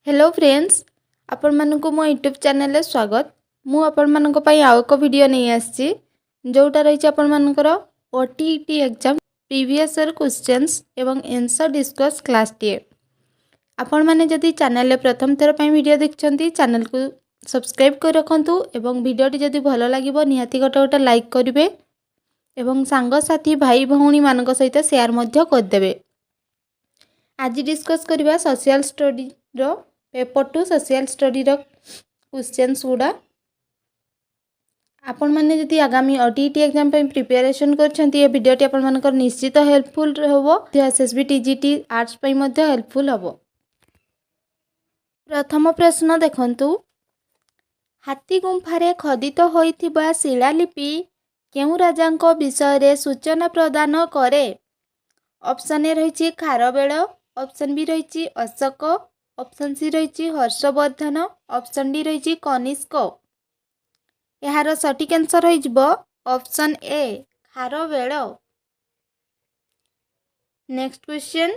Hello friends आपण मानक मो यूट्यूब चैनल रे स्वागत मु आपण मानक पई आउ एको वीडियो नहीं आसी जोटा रही आपण मानकर OTET exam previous year questions एवं आंसर डिस्कस क्लास 10 आपण माने जदि चैनल रे प्रथम थर पई वीडियो देखछंती चैनल को सब्सक्राइब कर रखंतु एवं वीडियो टी जदि भलो लागिवो निहाती गोटे लाइक करिवे एवं सांग साथी भाई भौणी मानक सहित शेयर मध्य कर देबे। आज डिस्कस करबा सोशल स्टडी रो पेपर 2 सोशल स्टडी रो क्वेश्चंस गुडा आपण माने जदि आगामी ओटीईटी एग्जाम पे प्रिपरेशन करछंती ए वीडियोटी आपण मानकर निश्चित हेल्पफुल होबो। एसएसबी टीजीटी आर्ट्स पे मध्ये हेल्पफुल होबो। प्रथम प्रश्न देखंतु हाथी गुंफारे खोदित होइथिबा शिलालिपि केउ राजांको विषय रे सूचना प्रदान करे। ऑप्शन ए रहिछि खारवेल, ऑप्शन बी रहिछि अशोक, ऑप्शन सी रहिछि हर्षवर्धन, ऑप्शन डी रहिछि कनिष्क। यार सटीक आंसर होइजिबो option A Kharavela. Next question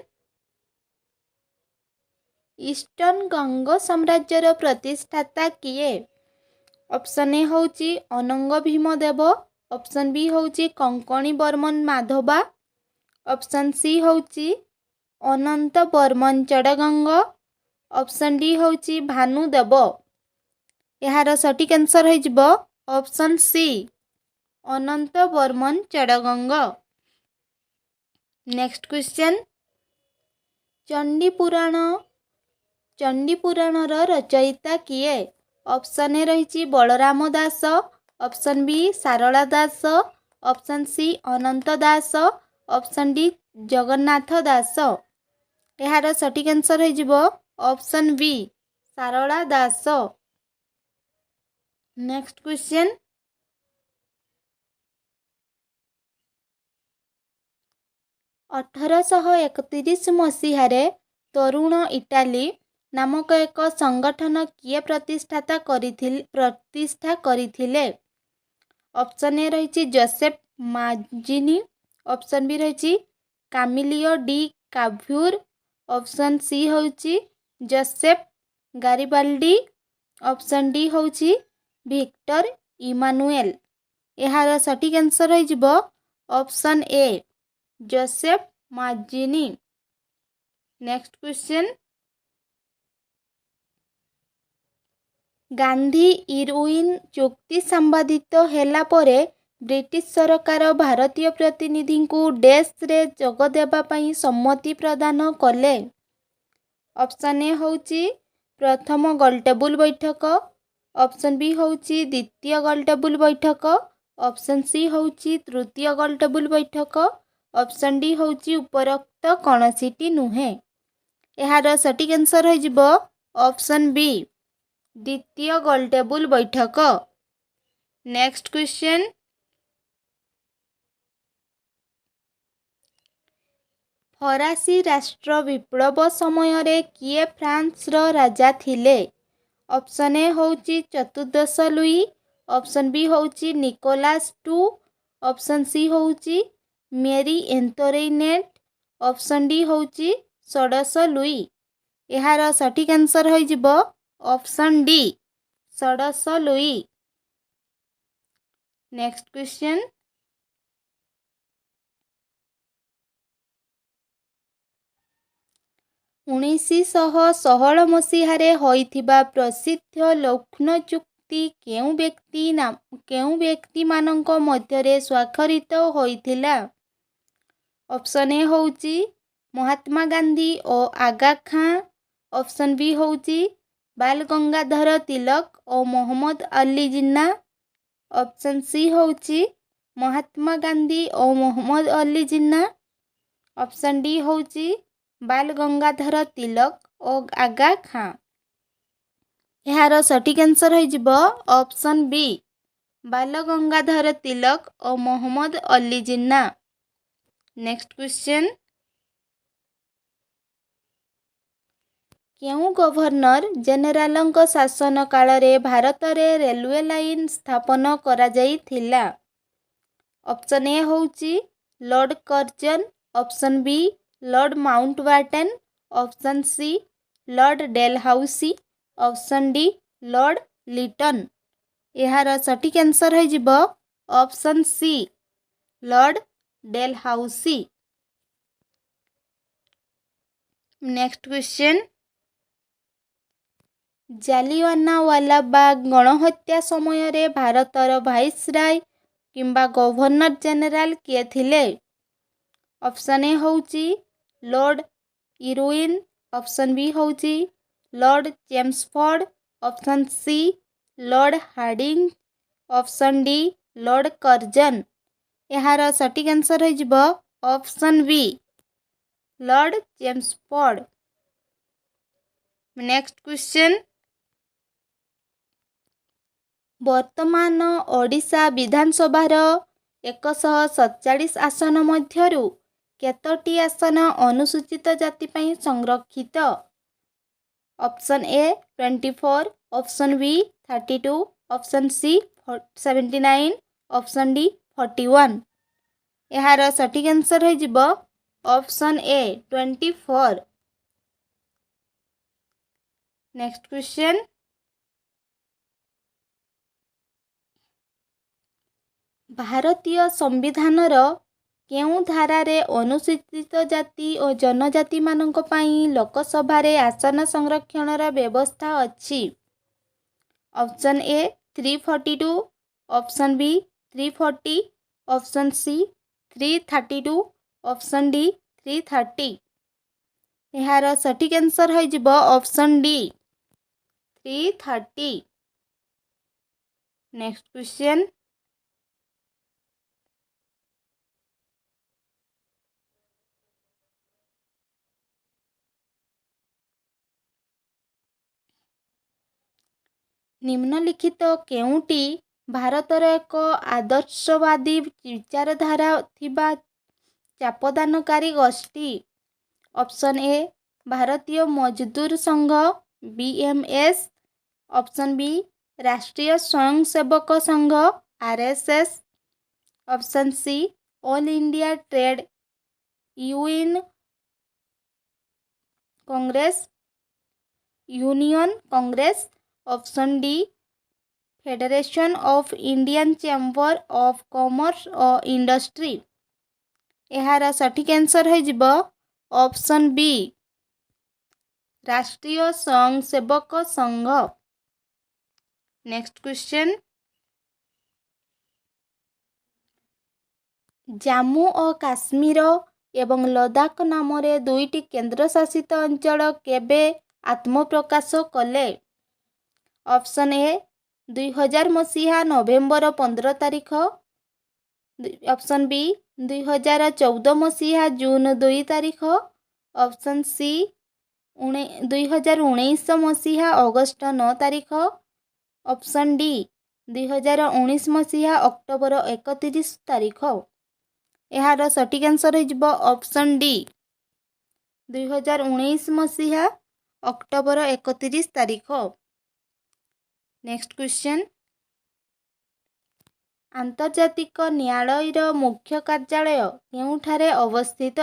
eastern Ganga साम्राज्यर प्रतिष्ठाता किए। ऑप्शन ए होउछि अनंग भीमदेव, ऑप्शन बी होउछि कंकणी बर्मन माधवा, ऑप्शन सी होउछि अनंत बर्मन चड़गंग, ऑप्शन डी होउछि भानुदेव। यार सटीक आंसर होइजिबो option C Ananta Barman Chodaganga. Next question Chandi Purana रचयिता किए। ऑप्शन ए रहिछि Balarama Das, option B Sarala Das, option C Ananta Das, option D Jagannath Das. यार सटीक आंसर होइजिबो ऑप्शन बी सारला दास। नेक्स्ट क्वेश्चन 1831 मसीहारे तरुण इटाली नामक एक संगठन किए प्रतिष्ठा करथिले। ऑप्शन ए रहिछि जोसेफ माजिनी, ऑप्शन बी रहिछि Camillo de Cavour, option C होउछि जोसेफ गारिबाल्डी, ऑप्शन डी होउछि विक्टर इमानुएल। यार सटीक आंसर होइजिबो option A Joseph Mazzini. Next question Gandhi Irwin चुक्ति संपादित हेला परे ब्रिटिश सरकार भारतीय प्रतिनिधि को देश रे जोग देबा पई सम्मति प्रदान कले। ऑप्शन ए होउछि प्रथम गोलटेबुल बैठक, ऑप्शन बी होउछि द्वितीय गोलटेबुल बैठक, ऑप्शन सी होउछि तृतीय गोलटेबुल बैठक, ऑप्शन डी होउछि उपरोक्त कौनसीटी नुहे। यार सटीक आंसर होइजिबो ऑप्शन बी द्वितीय गोलटेबुल बैठक। नेक्स्ट क्वेश्चन फरासी राष्ट्र विप्लव समय रे किए फ्रांस रो राजा थिले। ऑप्शन ए होउछि चतुर्दश लुई, ऑप्शन बी होउछि निकोलास टू, ऑप्शन सी होउछि मेरी एंटोरिनेट, ऑप्शन डी होउछि षोडश लुई। यार सटीक आंसर होइजिबो ऑप्शन डी षोडश लुई। नेक्स्ट क्वेश्चन 1916 मसीहारे होइथिबा प्रसिद्ध लक्ष्नौ चुक्ति केउ व्यक्ति मानक मध्यरे स्वाक्षरित होइथिला। ऑप्शन ए होउछि महात्मा गांधी और आगा खां, ऑप्शन बी होउछि बाल गंगाधर तिलक और मोहम्मद अली जिन्ना, ऑप्शन सी होउछि महात्मा गांधी और मोहम्मद अली जिन्ना, ऑप्शन डी होउछि बाल गंगाधर तिलक और आगा खां। यार सटीक आंसर होइजिबो ऑप्शन बी बाल गंगाधर तिलक और मोहम्मद अली जिन्ना। नेक्स्ट क्वेश्चन केउ गवर्नर जेनेरालଙ୍କ शासन काल रे भारत रे रेलवे लाइन स्थापन करा जाइथिला। ऑप्शन ए होउछि lord Curzon, option B lord Mountbatten, option C lord Dalhousie, option D lord Lytton. ଏହାର ସଠିକ୍ ଆନ୍ସର୍ ହୋଇଯିବ option C lord Dalhousie. Next question, Jallianwala Bagh ଗଣହତ୍ୟା ସମୟରେ ଭାରତର ଭାଇସରାୟ କିମ୍ବା ଗଭର୍ଣ୍ଣର ଜେନେରାଲ କିଏ ଥିଲେ? ଅପସନ୍ ଏ ହେଉଛି ଲର୍ଡ ଇରୱିନ୍, ଅପସନ୍ ବି ହେଉଛି Lord Chelmsford, option C Lord Hardinge, option D Lord Karjan. ଏହାର ସଠିକ୍ ଆନ୍ସର୍ ହୋଇଯିବ ଅପସନ୍ ବି ଲର୍ଡ ଚେମ୍ସଫୋର୍ଡ। ନେକ୍ସଟ କ୍ୱେଶ୍ଚନ୍, ବର୍ତ୍ତମାନ ଓଡ଼ିଶା ବିଧାନସଭାର 147 ଆସନ ମଧ୍ୟରୁ କେତୋଟି ଆସନ ଅନୁସୂଚିତ ଜାତି ପାଇଁ ସଂରକ୍ଷିତ? Option A 24, option B 32, option C 79, option D 41। ଏହାର ସଠିକ୍ ଆନ୍ସର୍ ହୋଇଯିବ ଅପସନ୍ ଏ 24। ନେକ୍ସଟ କ୍ୱେଶ୍ଚନ୍, ଭାରତୀୟ ସମ୍ବିଧାନର କେଉଁ ଧାରାରେ ଅନୁସୂଚିତ ଜାତି ଓ ଜନଜାତିମାନଙ୍କ ପାଇଁ ଲୋକସଭାରେ ଆସନ ସଂରକ୍ଷଣର ବ୍ୟବସ୍ଥା ଅଛି? Option A 342, option B 340, option C 332, option D 330। ଏହାର ସଠିକ୍ ଆନ୍ସର୍ ହୋଇଯିବ ଅପସନ୍ ଡି 330। ନେକ୍ସଟ କ୍ୱେଶ୍ଚନ୍, ନିମ୍ନଲିଖିତ କେଉଁଟି ଭାରତର ଏକ ଆଦର୍ଶବାଦୀ ବିଚାରଧାରା ଥିବା ଚାପଦାନକାରୀ ଗୋଷ୍ଠୀ? ଅପସନ୍ ଏ ଭାରତୀୟ ମଜଦୁର ସଂଘ BMS, option B Rashtriya Swayamsevak Sangh RSS, option C all India trade union Congress, option D federation of Indian chamber of commerce ଓ ଇଣ୍ଡଷ୍ଟ୍ରି। ଏହାର ସଠିକ୍ ଆନ୍ସର୍ ହୋଇଯିବ option B Rashtriya Swayamsevak Sangh. Next question, Jammu ଓ କାଶ୍ମୀର ଏବଂ ଲଦାଖ ନାମରେ ଦୁଇଟି କେନ୍ଦ୍ରଶାସିତ ଅଞ୍ଚଳ କେବେ ଆତ୍ମପ୍ରକାଶ କଲେ? ଅପସନ୍ ଏ 2000 ମସିହା ନଭେମ୍ବର 15 ତାରିଖ, ଅପସନ୍ ବି 2014 ମସିହା ଜୁନ୍ 2 ତାରିଖ, ଅପସନ୍ ସି 2019 ମସିହା ଅଗଷ୍ଟ 9 ତାରିଖ, ଅପସନ୍ ଡି 2019 ମସିହା ଅକ୍ଟୋବର 31 ତାରିଖ। ଏହାର ସଠିକ୍ ଆନ୍ସର୍ ହୋଇଯିବ ଅପସନ୍ ଡି 2019 ମସିହା ଅକ୍ଟୋବର 31 ତାରିଖ। ନେକ୍ସଟ କ୍ୱେଶ୍ଚନ୍, ଆନ୍ତର୍ଜାତିକ ନ୍ୟାୟାଳୟର ମୁଖ୍ୟ କାର୍ଯ୍ୟାଳୟ କେଉଁଠାରେ ଅବସ୍ଥିତ?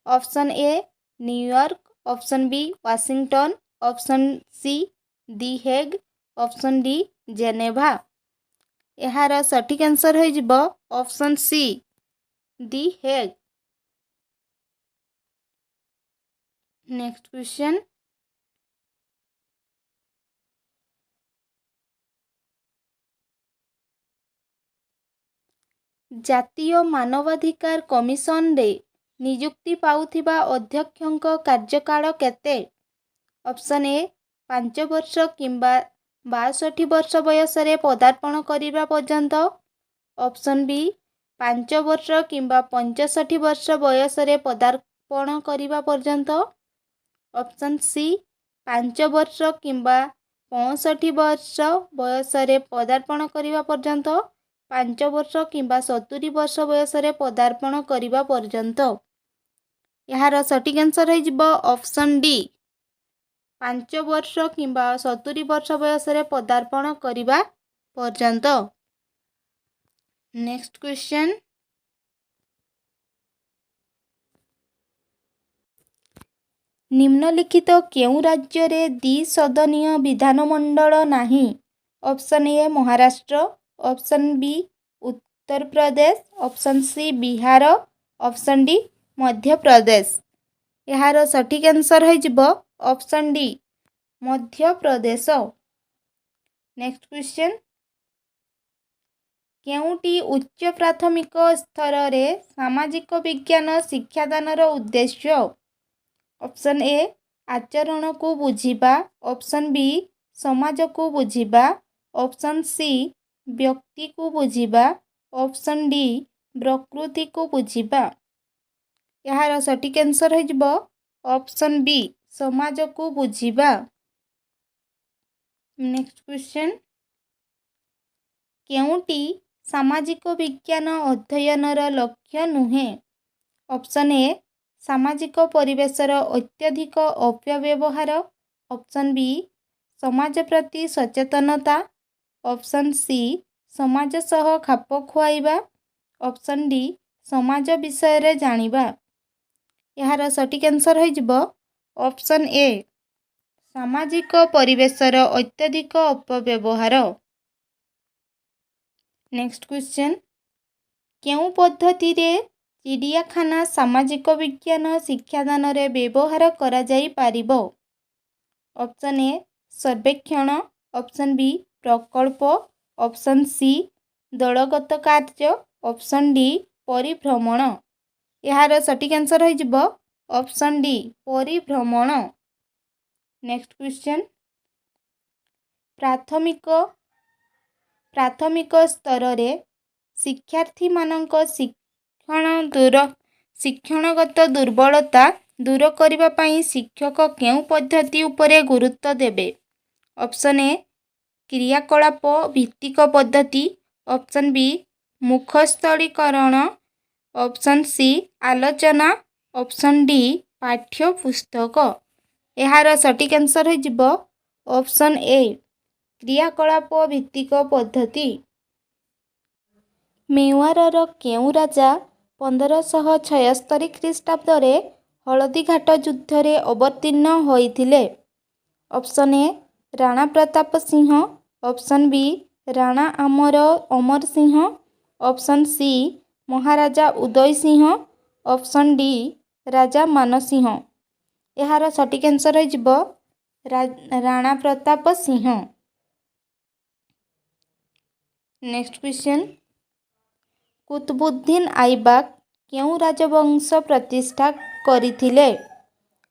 Option A New York, option B Washington, option C the Hague, option D Geneva. ଏହାର ସଠିକ୍ ଆନ୍ସର୍ ହୋଇଯିବ ଅପସନ୍ ସି ଦି ହେଗ୍। ନେକ୍ସଟ କ୍ୱେଶ୍ଚନ୍, ଜାତୀୟ ମାନବାଧିକାର କମିଶନରେ ନିଯୁକ୍ତି ପାଉଥିବା ଅଧ୍ୟକ୍ଷଙ୍କ କାର୍ଯ୍ୟକାଳ କେତେ? ଅପସନ୍ ଏ 5 ବର୍ଷ କିମ୍ବା 62 ବର୍ଷ ବୟସରେ ପଦାର୍ପଣ କରିବା ପର୍ଯ୍ୟନ୍ତ, ଅପସନ୍ ବି 5 ବର୍ଷ କିମ୍ବା 65 ବର୍ଷ ବୟସରେ ପଦାର୍ପଣ କରିବା ପର୍ଯ୍ୟନ୍ତ, ଅପସନ୍ ସି 5 ବର୍ଷ କିମ୍ବା 65 ବର୍ଷ ବୟସରେ ପଦାର୍ପଣ କରିବା ପର୍ଯ୍ୟନ୍ତ, 5 ବର୍ଷ କିମ୍ବା 70 ବର୍ଷ ବୟସରେ ପଦାର୍ପଣ କରିବା ପର୍ଯ୍ୟନ୍ତ। ଏହାର ସଠିକ୍ ଆନ୍ସର୍ ହୋଇଯିବ ଅପସନ୍ ଡି 5 ବର୍ଷ କିମ୍ବା 70 ବର୍ଷ ବୟସରେ ପଦାର୍ପଣ କରିବା ପର୍ଯ୍ୟନ୍ତ। ନେକ୍ସଟ କ୍ୱେଶ୍ଚନ୍, निम्नलिखित केउं राज्य रे द्विसदनीय विधानमंडल नाही? Option A Maharashtra, option B Uttar Pradesh, option C Bihar, option D Madhya Pradesh. यार सठिक आंसर हो option D Madhya Pradesh. Next question, केउंटी उच्च प्राथमिक स्तर रे सामाजिक विज्ञान शिक्षादानर उद्देश्य? ऑप्शन ए आचरण को बुझिबा, ऑप्शन बी समाज को बुझिबा, ऑप्शन सी व्यक्ति को बुझिबा, ऑप्शन डी प्रकृति को बुझिबा। यार सठिक आंसर हो ऑप्शन बी समाज को बुझिबा। नेक्स्ट क्वेश्चन, केउंटी सामाजिक विज्ञान अध्ययनर लक्ष्य नुहे? ऑप्शन ए सामाजिक परिवेशर अत्यधिक अपव्यवहार, ऑप्शन बी समाज प्रति सचेतनता, ऑप्शन सी समाज सह खाप खुआइबा, ऑप्शन डी समाज विषय रे जानिबा। यार सठिक आंसर हो ऑप्शन ए सामाजिक परिवेशर अत्यधिक अपव्यवहार। नेक्स्ट क्वेश्चन, केउं पद्धति रे चिड़ियाखाना सामाजिक विज्ञान शिक्षादान रे व्यवहार करा जाई पारिबो? ऑप्शन ए सर्वेक्षण, ऑप्शन बी प्रकल्प, ऑप्शन सी दलगत कार्य, ऑप्शन डी परिभ्रमण। यार सठिक आंसर हो ऑप्शन डी परिभ्रमण। नेक्स्ट क्वेश्चन, प्राथमिक स्तर रे शिक्षार्थी मानक शिक्षणगत दुर्बलता दूर करिबा पई शिक्षक केउं पद्धति उपरे गुरुत्व देबे? ऑप्शन ए क्रियाकलाप भित्तिक पद्धति, ऑप्शन बी मुखस्थलीकरण, ऑप्शन सी आलोचना, ऑप्शन डी पाठ्य पुस्तक। यार सठिक आंसर हो ऑप्शन ए क्रियाकलाप भित्तिक पद्धति। मेवारर केउं राजा 1576 ख्रीष्टाब्द रे हलदीघाट युद्ध रे अवतीर्ण होइथिले? Option A Rana Pratap Singh, option B Rana Amar Singh, option C Maharaja Uday Singh, option D Raja Mansingh. यार सठिक आंसर हो राणा प्रताप सिंह। नेक्स्ट क्वेश्चन, कुतुबुद्दीन ऐबक केउं राजवंश प्रतिष्ठा करथिले?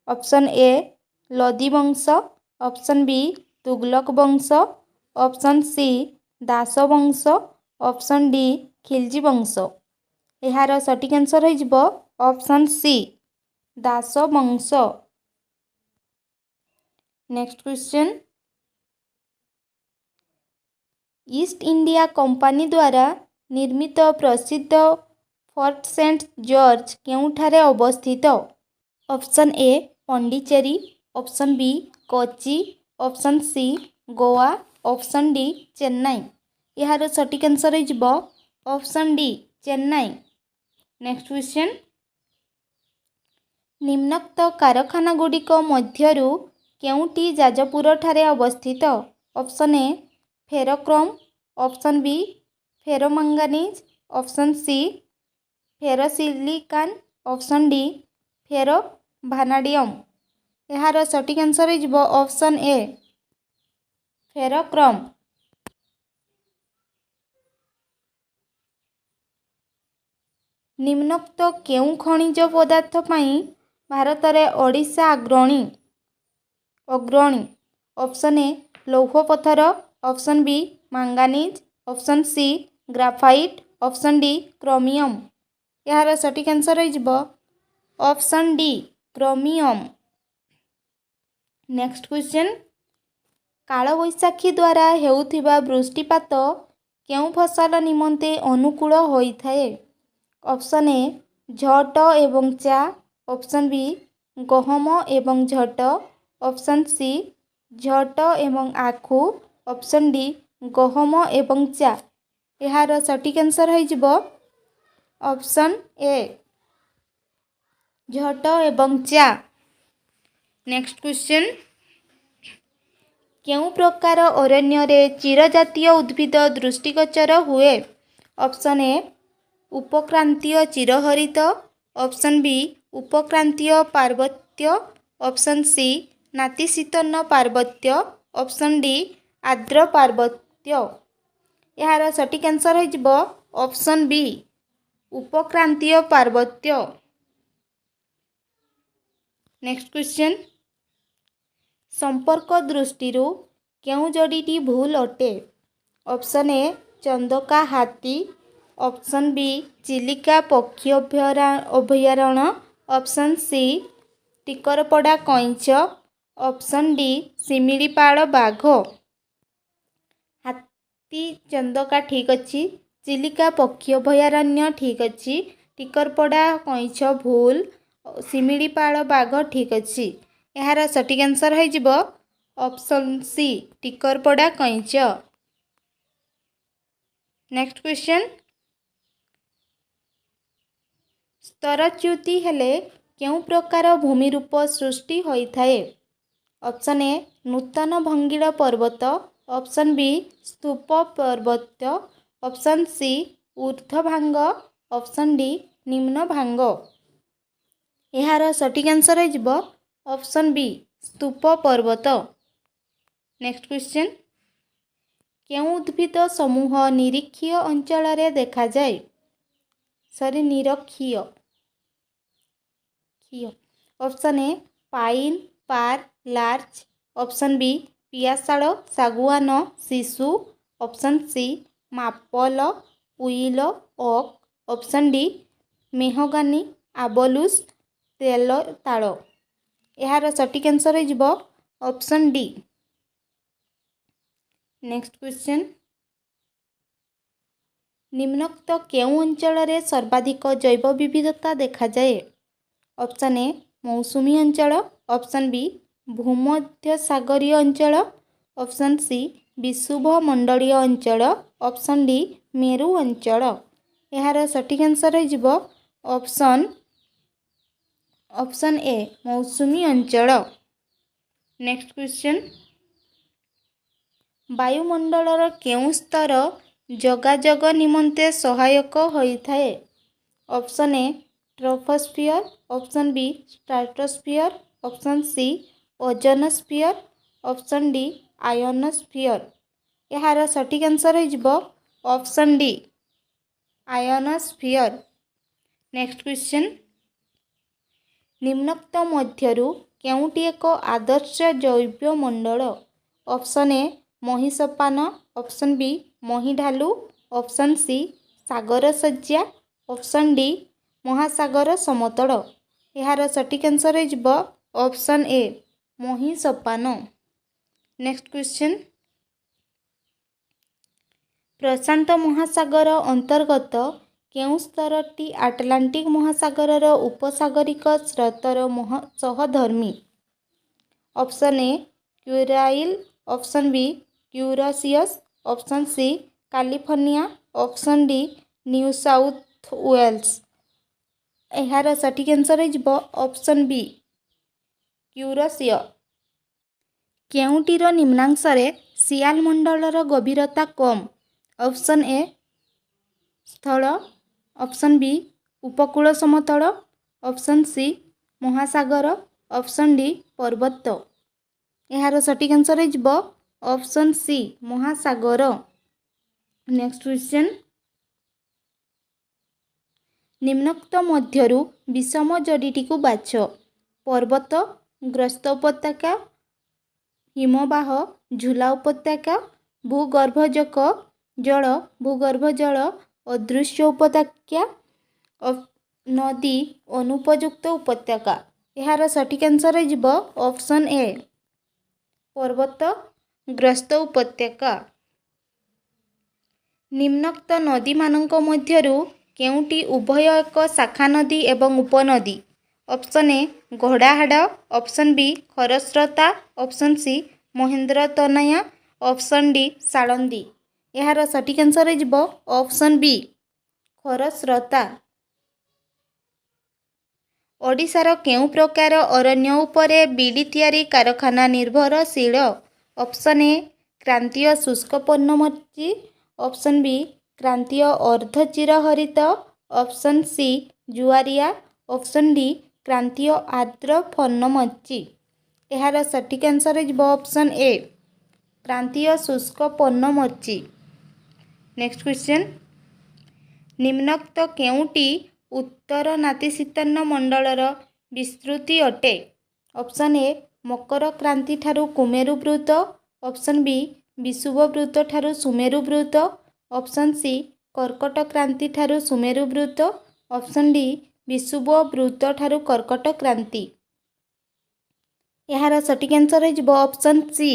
ऑप्शन ए लोदी वंश, ऑप्शन बी तुगलक वंश, ऑप्शन सी दास वंश, ऑप्शन डी खिलजी वंश। यार सठिक आंसर हो ऑप्शन सी दास वंश। Next question, East India company द्वारा निर्मित प्रसिद्ध फोर्ट सेंट जॉर्ज केउंठारे अवस्थित? Option A Pondicherry, option B Kochi, option C Goa, option D Chennai. यार सठिक आंसर हो option D Chennai. Next question, निम्नोक्त कारखाना गुड़िक मध्यरु केउंटी जाजपुर ठारे अवस्थित? Option A ferrochrome, option B ferromanganese, option C ferrosilicon, option D ferro vanadium. यार सठिक आंसर हो ऑप्शन ए फेरोक्रोम। निम्नोक्त केउं खनिज पदार्थ पई भारत रे ओडिशा अग्रणी? ऑप्शन ए लौह पत्थर, option B manganese, option C graphite, option D chromium. यार सठिक आंसर हो option D chromium. Next question, कालवैशाखी द्वारा हेउथिबा वृष्टिपात केउं फसल निमंते अनुकूल होइथाए? ऑप्शन ए झट एवं चा, ऑप्शन बी गहम एवं झट, ऑप्शन सी झट एवं आखु, ऑप्शन डी गहम एवं चा। यार सठिक आंसर हो ऑप्शन ए झट एवं चा। नेक्स्ट क्वेश्चन केउं प्रकार अरण्य रे चिर जातीय उद्भिद दृष्टिगोचर हुए? ऑप्शन ए उपक्रांतीय चिरहरित, ऑप्शन बी उपक्रांतीय पार्वत्य, ऑप्शन सी नातिशीतोष्ण पार्वत्य, ऑप्शन डी आर्द्र पार्वत्य। यार सटीक आंसर हो ऑप्शन बी उपक्रांतीय पार्वत्य। नेक्स्ट क्वेश्चन संपर्क दृष्टि केउं जोड़ीटी भूल अटे? ऑप्शन ए चंदका हाथी, ऑप्शन बी चिलिका पक्षी अभयारण्य, option C टिकरपड़ा कईंच, option D Similipal बाघ। हाथी चंदका ठीक अच्छी, चिलिका पक्षी अभयारण्य ठीक अच्छी, टिकरपड़ा कईंच भूल, शिमिलीपाल बाघ ठीक अच्छी। यार सटीक आंसर हो ऑप्शन सी टिकरपड़ा कईंच। नेक्स्ट क्वेश्चन स्तरच्युति हेले केउं प्रकार भूमिरूप सृष्टि होइथाए? ऑप्शन ए नूतन भंगीड़ पर्वत, ऑप्शन बी स्तूप पर्वत, ऑप्शन सी ऊर्ध्वभांग, ऑप्शन डी निम्न भांग। यार सटीक आंसर हो ऑप्शन बी स्तूप पर्वत। नेक्स्ट क्वेश्चन केउं उद्भिद समूह निरीक्षीय अंचल रे देखा जाए? सॉरी निरक्षीय। Option A pine fir larch, option B पियाशाल सागुआन शिशु, option C maple willow oak, option D mahogany आबलुस तेल ताल। यार सटीक आंसर हो ऑप्शन डी। नेक्स्ट क्वेश्चन निम्नोक्त केउं अंचल रे सर्वाधिक जैव विविधता देखा जाए? ऑप्शन ए मौसुमी अंचल, ऑप्शन बी भूमध्य सागरीय अंचल, ऑप्शन सी विषुव मंडलीय अंचल, ऑप्शन डी मेरु अंचल। यार सटीक आंसर हो ऑप्शन ए मौसुमी अंचल। नेक्स्ट क्वेश्चन वायुमंडलर केउं स्तर जोगाजोग निमंते सहायक होइथाए? Option A troposphere, option B stratosphere, option C ozonosphere, option D ionosphere. यार सटीक आंसर हो option D ionosphere. Next question निम्नोक्त मध्यरु केउंटी एक आदर्श जैवमंडल? ऑप्शन ए महिसोपान, ऑप्शन बी महीढालू, ऑप्शन सी सागर सज्जा, ऑप्शन डी महासागर समतल। यार सटीक आंसर हो ऑप्शन ए महिसोपान। नेक्स्ट क्वेश्चन प्रशांत महासागर अंतर्गत केउं स्तरटी आटलांटिक महासागर उपसागरिक स्रोतर सहधर्मी? Option A Kuril, option B क्यूरसियस, option C California, option D New South Wales. यार सटीक आंसर हो ऑप्शन बी क्यूरसिय। केउंटीर निम्नांशरे सियाल मंडलर गभीरता कम? ऑप्शन ए स्थल, ऑप्शन बी उपकूल समतल, ऑप्शन सी महासागर, ऑप्शन डी पर्वत। यार सटीक आंसर हो ऑप्शन सी महासागर। नेक्स्ट क्वेश्चन निम्नोक्त मध्यरु विषम जोड़ीटी को बाछ? पर्वत, ग्रस्त उपत्यका, हिमबाह, झुला उपत्यका, भूगर्भजक जल, भूगर्भ जल, अदृश्य उपत्यका, नदी अनुपयुक्त उपत्यका। यार सटीक आंसर हो ऑप्शन ए पर्वत ग्रस्त उपत्यका। निम्नोक्त नदी मानक मध्यरु केउंटी उभय एक शाखा नदी एवं उपनदी? Option A Ghodahada, option B Kharasrota, option C Mahendratanaya, option D Salandi. यार सटीक आंसर हो ऑप्शन बी खरस्रोता। ଓଡ଼ିଶାର କେଉଁ ପ୍ରକାର ଅରଣ୍ୟ ଉପରେ ବିଡ଼ି ତିଆରି କାରଖାନା ନିର୍ଭରଶୀଳ? ଅପସନ୍ ଏ କ୍ରାନ୍ତୀୟ ଶୁଷ୍କ ପର୍ଣ୍ଣମୋଚୀ, ଅପସନ୍ ବି କ୍ରାନ୍ତୀୟ ଅର୍ଦ୍ଧଚିରହରିତ, ଅପସନ୍ ସି ଜୁଆରିଆ, ଅପସନ୍ ଡି କ୍ରାନ୍ତୀୟ ଆର୍ଦ୍ର ପର୍ଣ୍ଣମୋଚୀ। ଏହାର ସଠିକ୍ ଆନ୍ସର୍ ହେବ ଅପସନ୍ ଏ କ୍ରାନ୍ତୀୟ ଶୁଷ୍କ ପର୍ଣ୍ଣମୋଚୀ। ନେକ୍ସଟ କ୍ୱେଶ୍ଚନ୍, ନିମ୍ନୋକ୍ତ କେଉଁଟି ଉତ୍ତର ନାତିଶୀତୋଷ୍ଣ ମଣ୍ଡଳର ବିସ୍ତୃତି ଅଟେ? ଅପସନ୍ ଏ ମକର କ୍ରାନ୍ତି ଠାରୁ କୁମେରୁ ବୃତ୍ତ, ଅପସନ୍ ବି ବିଷୁବ ବୃତ୍ତ ଠାରୁ ସୁମେରୁ ବୃତ୍ତ, ଅପସନ୍ ସି କର୍କଟ କ୍ରାନ୍ତି ଠାରୁ ସୁମେରୁ ବୃତ୍ତ, ଅପସନ୍ ଡି ବିଷୁବ ବୃତ୍ତ ଠାରୁ କର୍କଟ କ୍ରାନ୍ତି। ଏହାର ସଠିକ୍ ଆନ୍ସର୍ ହେବ ଅପସନ୍ ସି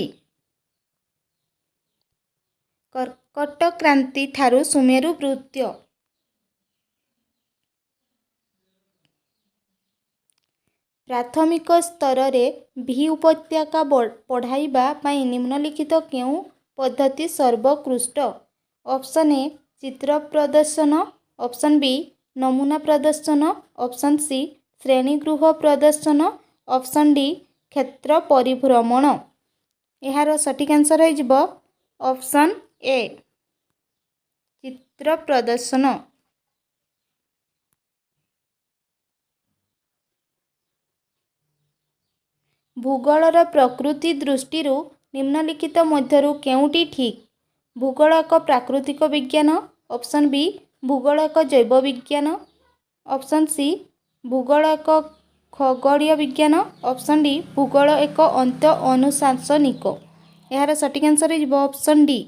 କର୍କଟ କ୍ରାନ୍ତି ଠାରୁ ସୁମେରୁ ବୃତ୍ତ। ପ୍ରାଥମିକ ସ୍ତରରେ ଭି ଉପତ୍ୟକା ପଢ଼ାଇବା ପାଇଁ ନିମ୍ନଲିଖିତ କେଉଁ ପଦ୍ଧତି ସର୍ବୋତ୍କୃଷ୍ଟ? ଅପସନ୍ ଏ ଚିତ୍ର ପ୍ରଦର୍ଶନ, ଅପସନ୍ ବି ନମୁନା ପ୍ରଦର୍ଶନ, ଅପସନ୍ ସି ଶ୍ରେଣୀଗୃହ ପ୍ରଦର୍ଶନ, ଅପସନ୍ ଡି କ୍ଷେତ୍ର ପରିଭ୍ରମଣ। ଏହାର ସଠିକ୍ ଆନ୍ସର୍ ହୋଇଯିବ ଅପସନ୍ ଏ ଚିତ୍ର ପ୍ରଦର୍ଶନ। ଭୂଗୋଳର ପ୍ରକୃତି ଦୃଷ୍ଟିରୁ ନିମ୍ନଲିଖିତ ମଧ୍ୟରୁ କେଉଁଟି ଠିକ୍? ଭୂଗୋଳ ଏକ ପ୍ରାକୃତିକ ବିଜ୍ଞାନ, ଅପସନ୍ ବି ଭୂଗୋଳ ଏକ ଜୈବ ବିଜ୍ଞାନ, ଅପସନ୍ ସି ଭୂଗୋଳ ଏକ ଖଗୋଳୀୟ ବିଜ୍ଞାନ, ଅପସନ୍ ଡି ଭୂଗୋଳ ଏକ ଅନ୍ତଃ ଅନୁଶାସନିକ। ଏହାର ସଠିକ୍ ଆନ୍ସର୍ ହେବ ଅପସନ୍ ଡି